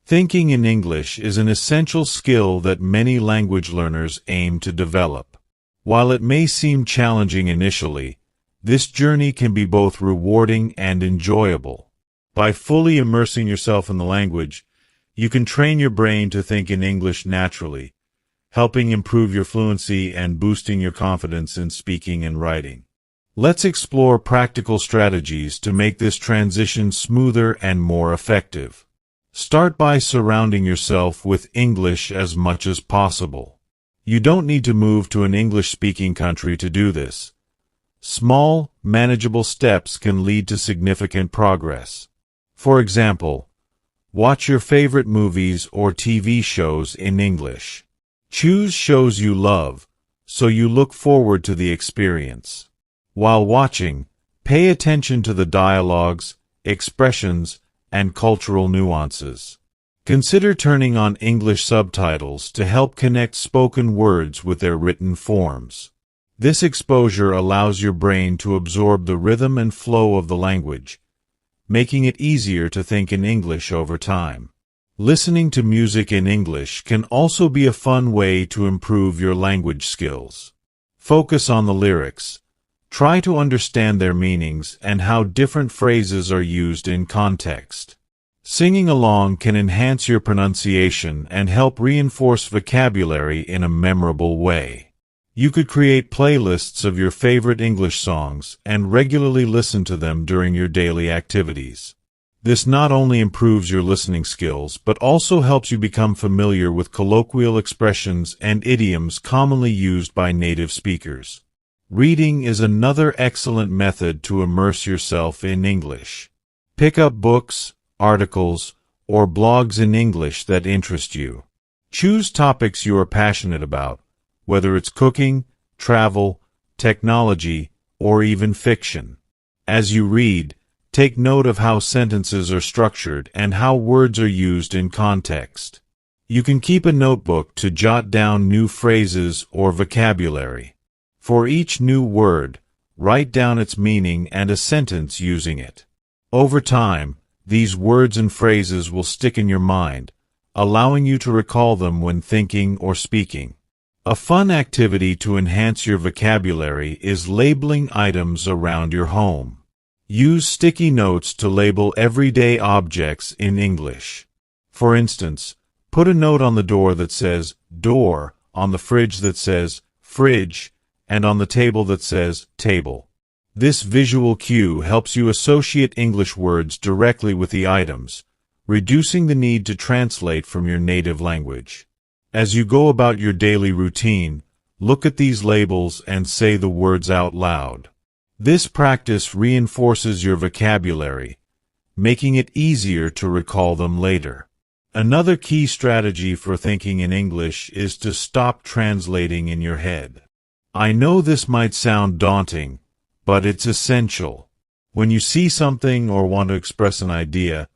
Thinking in English is an essential skill that many language learners aim to develop. While it may seem challenging initially, this journey can be both rewarding and enjoyable. By fully immersing yourself in the language, you can train your brain to think in English naturally, helping improve your fluency and boosting your confidence in speaking and writing. Let's explore practical strategies to make this transition smoother and more effective. Start by surrounding yourself with English as much as possible. You don't need to move to an English-speaking country to do this. Small, manageable steps can lead to significant progress. For example, watch your favorite movies or TV shows in English. Choose shows you love, so you look forward to the experience. While watching, pay attention to the dialogues, expressions, and cultural nuances. Consider turning on English subtitles to help connect spoken words with their written forms. This exposure allows your brain to absorb the rhythm and flow of the language, making it easier to think in English over time. Listening to music in English can also be a fun way to improve your language skills. Focus on the lyrics. Try to understand their meanings and how different phrases are used in context. Singing along can enhance your pronunciation and help reinforce vocabulary in a memorable way. You could create playlists of your favorite English songs and regularly listen to them during your daily activities. This not only improves your listening skills, but also helps you become familiar with colloquial expressions and idioms commonly used by native speakers. Reading is another excellent method to immerse yourself in English. Pick up books, articles, or blogs in English that interest you. Choose topics you are passionate about, whether it's cooking, travel, technology, or even fiction. As you read, take note of how sentences are structured and how words are used in context. You can keep a notebook to jot down new phrases or vocabulary. For each new word, write down its meaning and a sentence using it. Over time, these words and phrases will stick in your mind, allowing you to recall them when thinking or speaking. A fun activity to enhance your vocabulary is labeling items around your home. Use sticky notes to label everyday objects in English. For instance, put a note on the door that says door, on the fridge that says fridge, and on the table that says table. This visual cue helps you associate English words directly with the items, reducing the need to translate from your native language. As you go about your daily routine, look at these labels and say the words out loud. This practice reinforces your vocabulary, making it easier to recall them later. Another key strategy for thinking in English is to stop translating in your head. I know this might sound daunting, but it's essential. When you see something or want to express an idea,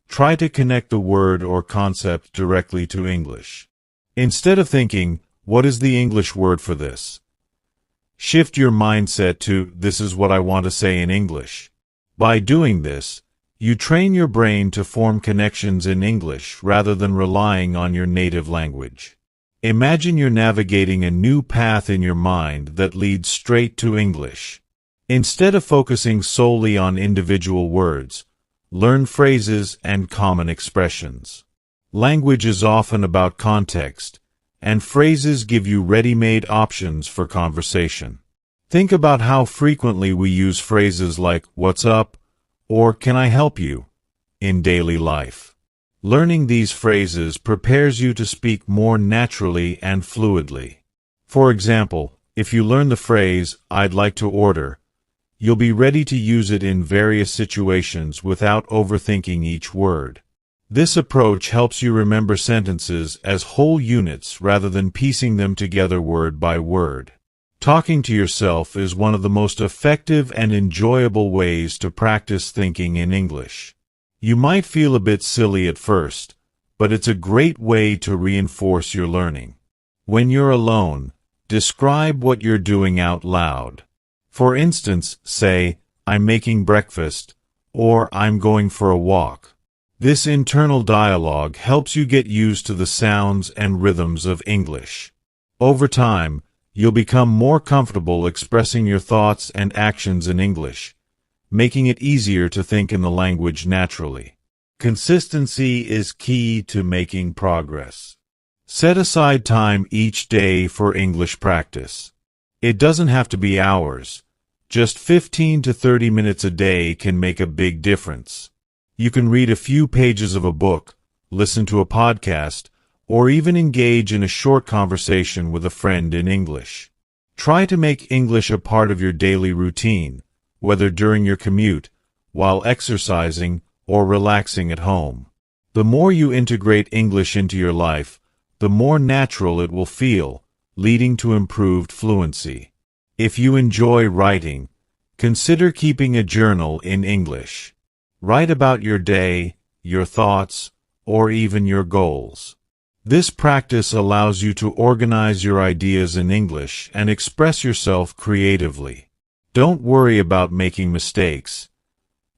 try to connect the word or concept directly to English. Instead of thinking, what is the English word for this? Shift your mindset to, this is what I want to say in English. By doing this, you train your brain to form connections in English rather than relying on your native language. Imagine you're navigating a new path in your mind that leads straight to English. Instead of focusing solely on individual words, learn phrases and common expressions. Language is often about context, and phrases give you ready-made options for conversation. Think about how frequently we use phrases like, "What's up?" or "Can I help you?" in daily life. Learning these phrases prepares you to speak more naturally and fluidly. For example, if you learn the phrase, "I'd like to order," you'll be ready to use it in various situations without overthinking each word. This approach helps you remember sentences as whole units rather than piecing them together word by word. Talking to yourself is one of the most effective and enjoyable ways to practice thinking in English. You might feel a bit silly at first, but it's a great way to reinforce your learning. When you're alone, describe what you're doing out loud. For instance, say, "I'm making breakfast," or "I'm going for a walk." This internal dialogue helps you get used to the sounds and rhythms of English. Over time, you'll become more comfortable expressing your thoughts and actions in English, making it easier to think in the language naturally. Consistency is key to making progress. Set aside time each day for English practice. It doesn't have to be hours. Just 15 to 30 minutes a day can make a big difference. You can read a few pages of a book, listen to a podcast, or even engage in a short conversation with a friend in English. Try to make English a part of your daily routine, whether during your commute, while exercising, or relaxing at home. The more you integrate English into your life, the more natural it will feel, leading to improved fluency. If you enjoy writing, consider keeping a journal in English. Write about your day, your thoughts, or even your goals. This practice allows you to organize your ideas in English and express yourself creatively. Don't worry about making mistakes.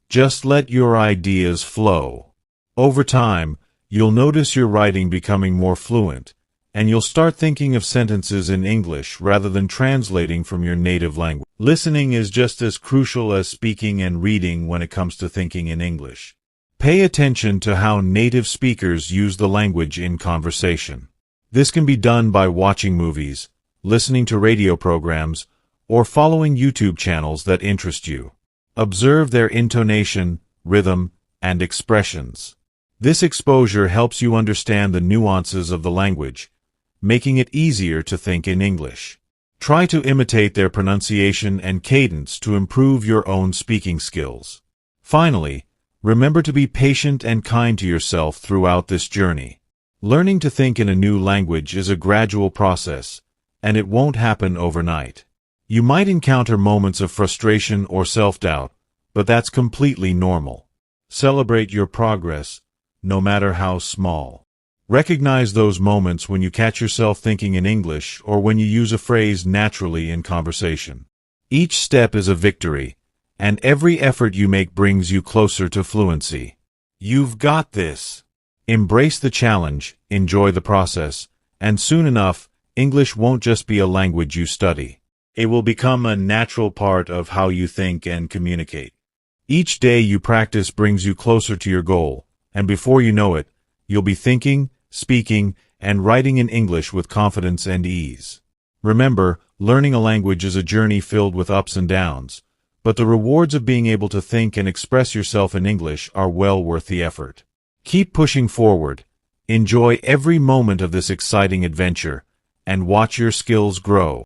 Just let your ideas flow. Over time, you'll notice your writing becoming more fluent, and you'll start thinking of sentences in English rather than translating from your native language. Listening is just as crucial as speaking and reading when it comes to thinking in English. Pay attention to how native speakers use the language in conversation. This can be done by watching movies, listening to radio programs, or following YouTube channels that interest you. Observe their intonation, rhythm, and expressions. This exposure helps you understand the nuances of the language, making it easier to think in English. Try to imitate their pronunciation and cadence to improve your own speaking skills. Finally, remember to be patient and kind to yourself throughout this journey. Learning to think in a new language is a gradual process, and it won't happen overnight. You might encounter moments of frustration or self-doubt, but that's completely normal. Celebrate your progress, no matter how small. Recognize those moments when you catch yourself thinking in English or when you use a phrase naturally in conversation. Each step is a victory, and every effort you make brings you closer to fluency. You've got this. Embrace the challenge, enjoy the process, and soon enough, English won't just be a language you study. It will become a natural part of how you think and communicate. Each day you practice brings you closer to your goal, and before you know it, you'll be thinking, speaking, and writing in English with confidence and ease. Remember, learning a language is a journey filled with ups and downs, but the rewards of being able to think and express yourself in English are well worth the effort. Keep pushing forward, enjoy every moment of this exciting adventure, and watch your skills grow.